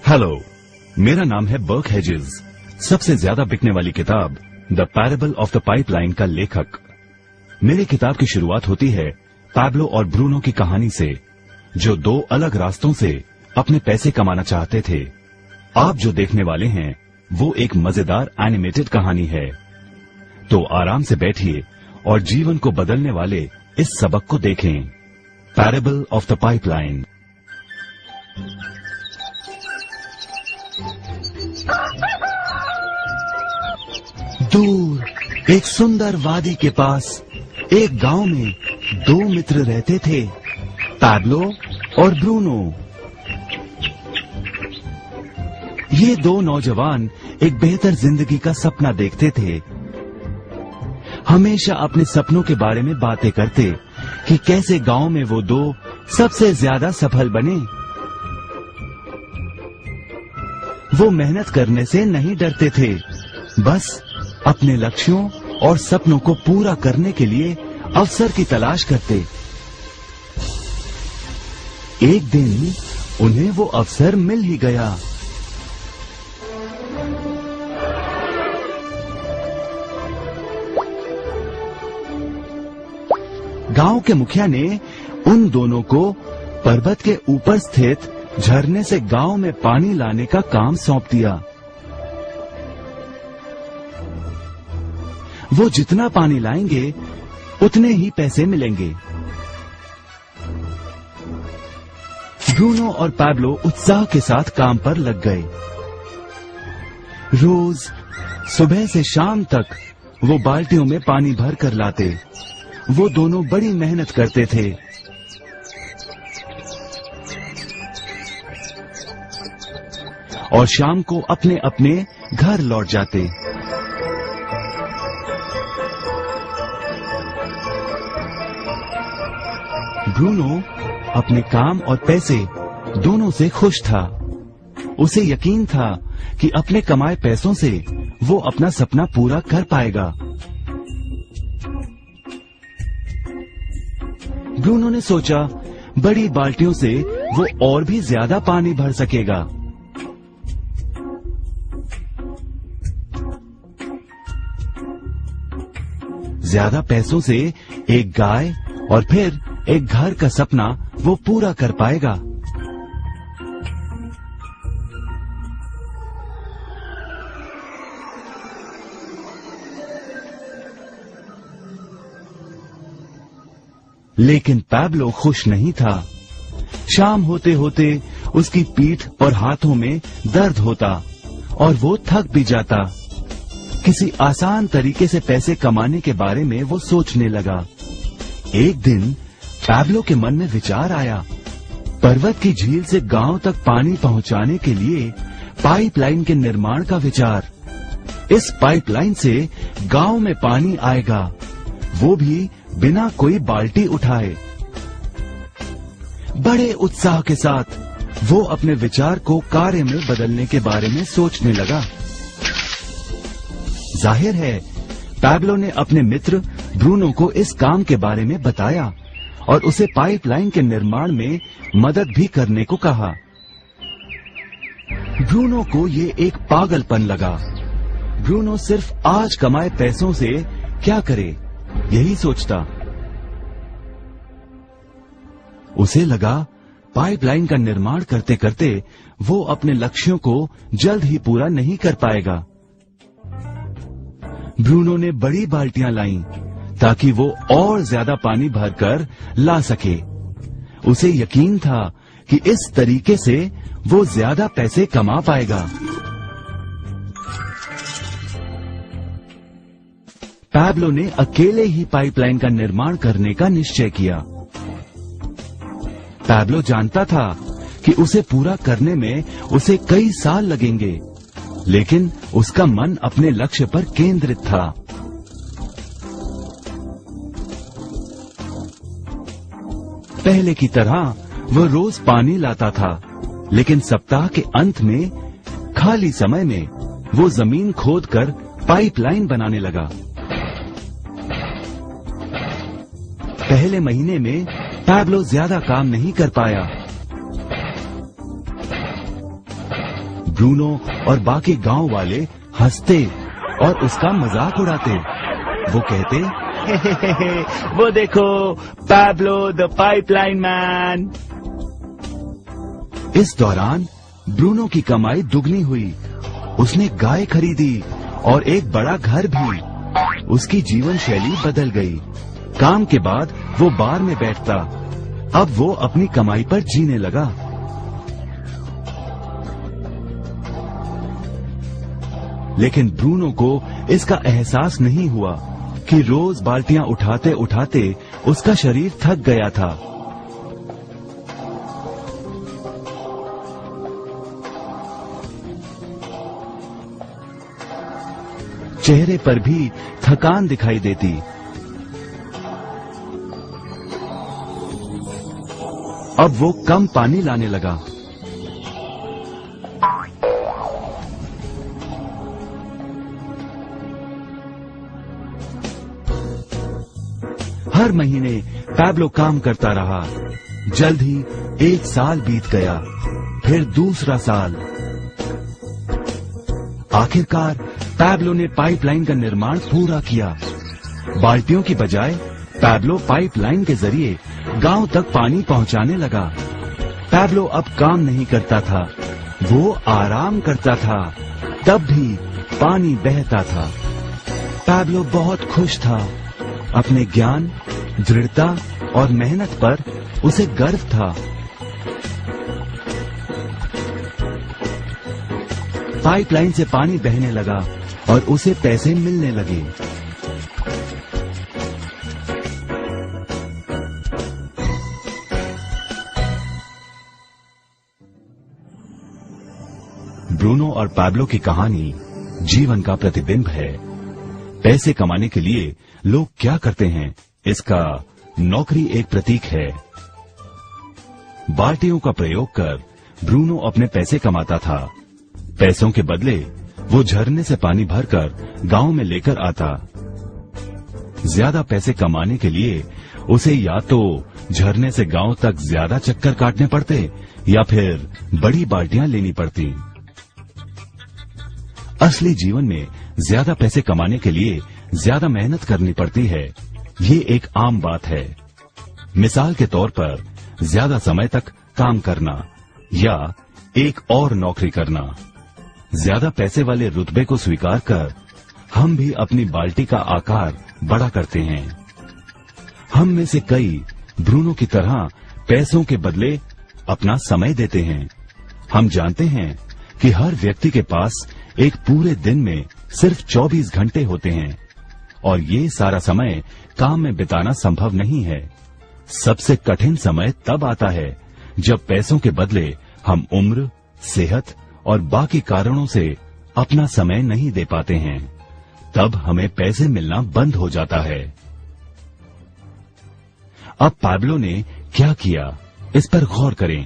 Hello, मेरा नाम है बर्क हेजेस। सबसे ज्यादा बिकने वाली किताब the parable of the pipeline का लेखक। मेरी किताब की शुरुआत होती है पैब्लो और ब्रूनो की कहानी से, जो दो अलग रास्तों से अपने पैसे कमाना चाहते थे। आप जो देखने वाले हैं वो एक मजेदार एनिमेटेड कहानी है। तो आराम से बैठिए और जीवन को बदलने वाले इस सबक को देखें, पैरेबल ऑफ द पाइपलाइन। दूर एक सुंदर वादी के पास एक गांव में दो मित्र रहते थे, पैब्लो और ब्रूनो। ये दो नौजवान एक बेहतर जिंदगी का सपना देखते थे। हमेशा अपने सपनों के बारे में बातें करते कि कैसे गांव में वो दो सबसे ज्यादा सफल बने। वो मेहनत करने से नहीं डरते थे, बस अपने लक्ष्यों और सपनों को पूरा करने के लिए अवसर की तलाश करते। एक दिन उन्हें वो अवसर मिल ही गया। गांव के मुखिया ने उन दोनों को पर्वत के ऊपर स्थित झरने से गांव में पानी लाने का काम सौंप दिया। वो जितना पानी लाएंगे उतने ही पैसे मिलेंगे। ब्रूनो और पैब्लो उत्साह के साथ काम पर लग गए। रोज सुबह से शाम तक वो बाल्टियों में पानी भर कर लाते। वो दोनों बड़ी मेहनत करते थे। और शाम को अपने अपने घर लौट जाते। ब्रूनो अपने काम और पैसे दोनों से खुश था। उसे यकीन था कि अपने कमाए पैसों से वो अपना सपना पूरा कर पाएगा। ब्रूनो ने सोचा बड़ी बाल्टियों से वो और भी ज्यादा पानी भर सकेगा। ज्यादा पैसों से एक गाय और फिर एक घर का सपना वो पूरा कर पाएगा। लेकिन पैब्लो खुश नहीं था। शाम होते होते उसकी पीठ और हाथों में दर्द होता और वो थक भी जाता। किसी आसान तरीके से पैसे कमाने के बारे में वो सोचने लगा। एक दिन पैब्लो के मन में विचार आया, पर्वत की झील से गांव तक पानी पहुंचाने के लिए पाइपलाइन के निर्माण का विचार। इस पाइपलाइन से गांव में पानी आएगा, वो भी बिना कोई बाल्टी उठाए। बड़े उत्साह के साथ वो अपने विचार को कार्य में बदलने के बारे में सोचने लगा। जाहिर है पैब्लो ने अपने मित्र ब्रूनो को इस काम के बारे में बताया और उसे पाइपलाइन के निर्माण में मदद भी करने को कहा। ब्रूनो को ये एक पागलपन लगा। ब्रूनो सिर्फ आज कमाए पैसों से क्या करे, यही सोचता। उसे लगा पाइपलाइन का निर्माण करते करते वो अपने लक्ष्यों को जल्द ही पूरा नहीं कर पाएगा। ब्रूनो ने बड़ी बाल्टियां लाईं ताकि वो और ज्यादा पानी भरकर ला सके। उसे यकीन था कि इस तरीके से वो ज्यादा पैसे कमा पाएगा। पैब्लो ने अकेले ही पाइपलाइन का निर्माण करने का निश्चय किया। पैब्लो जानता था कि उसे पूरा करने में उसे कई साल लगेंगे, लेकिन उसका मन अपने लक्ष्य पर केंद्रित था। पहले की तरह वह रोज पानी लाता था, लेकिन सप्ताह के अंत में खाली समय में वो जमीन खोदकर पाइपलाइन बनाने लगा। पहले महीने में पैब्लो ज्यादा काम नहीं कर पाया। ब्रूनो और बाकी गांव वाले हंसते और उसका मजाक उड़ाते। वो कहते, वो देखो पैब्लो द पाइपलाइन मैन। इस दौरान ब्रूनो की कमाई दुगनी हुई। उसने गाय खरीदी और एक बड़ा घर भी। उसकी जीवन शैली बदल गई। काम के बाद वो बार में बैठता। अब वो अपनी कमाई पर जीने लगा। लेकिन ब्रूनो को इसका एहसास नहीं हुआ कि रोज बाल्टियां उठाते उठाते उसका शरीर थक गया था। चेहरे पर भी थकान दिखाई देती। अब वो कम पानी लाने लगा। हर महीने पैब्लो काम करता रहा। जल्द ही 1 साल बीत गया, फिर दूसरा साल। आखिरकार पैब्लो ने पाइपलाइन का निर्माण पूरा किया। बाल्टियों की बजाय पैब्लो पाइपलाइन के जरिए गांव तक पानी पहुंचाने लगा। पैब्लो अब काम नहीं करता था, वो आराम करता था, तब भी पानी बहता था। पैब्लो बहुत खुश था। अपने ज्ञान, दृढ़ता और मेहनत पर उसे गर्व था। पाइपलाइन से पानी बहने लगा और उसे पैसे मिलने लगे। ब्रूनो और पैब्लो की कहानी जीवन का प्रतिबिंब है। पैसे कमाने के लिए लोग क्या करते हैं, इसका नौकरी एक प्रतीक है। बाल्टियों का प्रयोग कर ब्रूनो अपने पैसे कमाता था। पैसों के बदले वो झरने से पानी भरकर गांव में लेकर आता। ज्यादा पैसे कमाने के लिए उसे या तो झरने से गांव तक ज्यादा चक्कर काटने पड़ते या फिर बड़ी बाल्टियां लेनी पड़ती। असली जीवन में ज्यादा पैसे कमाने के लिए ज्यादा मेहनत करनी पड़ती है। ये एक आम बात है। मिसाल के तौर पर ज्यादा समय तक काम करना या एक और नौकरी करना। ज्यादा पैसे वाले रुतबे को स्वीकार कर हम भी अपनी बाल्टी का आकार बड़ा करते हैं। हम में से कई ब्रूनो की तरह पैसों के बदले अपना समय देते हैं। हम जानते हैं कि हर व्यक्ति के पास एक पूरे दिन में सिर्फ 24 घंटे होते हैं और ये सारा समय काम में बिताना संभव नहीं है। सबसे कठिन समय तब आता है जब पैसों के बदले हम उम्र, सेहत और बाकी कारणों से अपना समय नहीं दे पाते हैं। तब हमें पैसे मिलना बंद हो जाता है। अब पैब्लो ने क्या किया, इस पर गौर करें।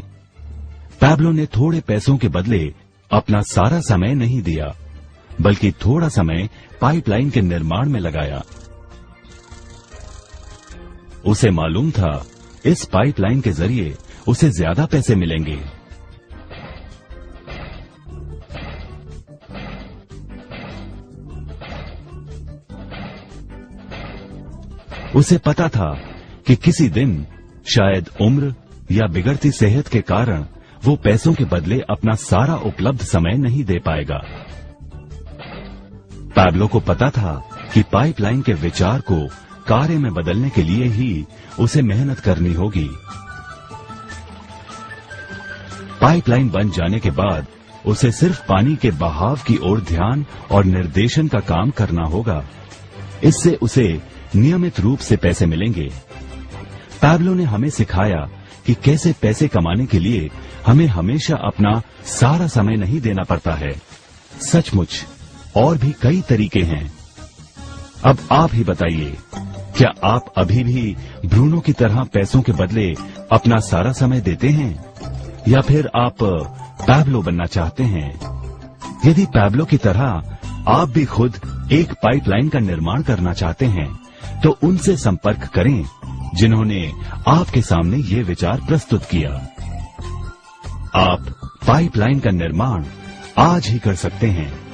पैब्लो ने थोड़े पैसों के बदले अपना सारा समय नहीं दिया, बल्कि थोड़ा समय पाइपलाइन के निर्माण में लगाया। उसे मालूम था इस पाइपलाइन के जरिए उसे ज्यादा पैसे मिलेंगे। उसे पता था कि किसी दिन शायद उम्र या बिगड़ती सेहत के कारण वो पैसों के बदले अपना सारा उपलब्ध समय नहीं दे पाएगा। पैब्लो को पता था कि पाइपलाइन के विचार को कार्य में बदलने के लिए ही उसे मेहनत करनी होगी। पाइपलाइन बन जाने के बाद उसे सिर्फ पानी के बहाव की ओर ध्यान और निर्देशन का काम करना होगा। इससे उसे नियमित रूप से पैसे मिलेंगे। पैब्लो ने हमें सिखाया कि कैसे पैसे कमाने के लिए हमें हमेशा अपना सारा समय नहीं देना पड़ता है। सचमुच और भी कई तरीके हैं। अब आप ही बताइए, क्या आप अभी भी ब्रूनो की तरह पैसों के बदले अपना सारा समय देते हैं या फिर आप पैब्लो बनना चाहते हैं? यदि पैब्लो की तरह आप भी खुद एक पाइपलाइन का निर्माण करना चाहते हैं तो उनसे संपर्क करें जिन्होंने आपके सामने ये विचार प्रस्तुत किया। आप पाइपलाइन का निर्माण आज ही कर सकते हैं।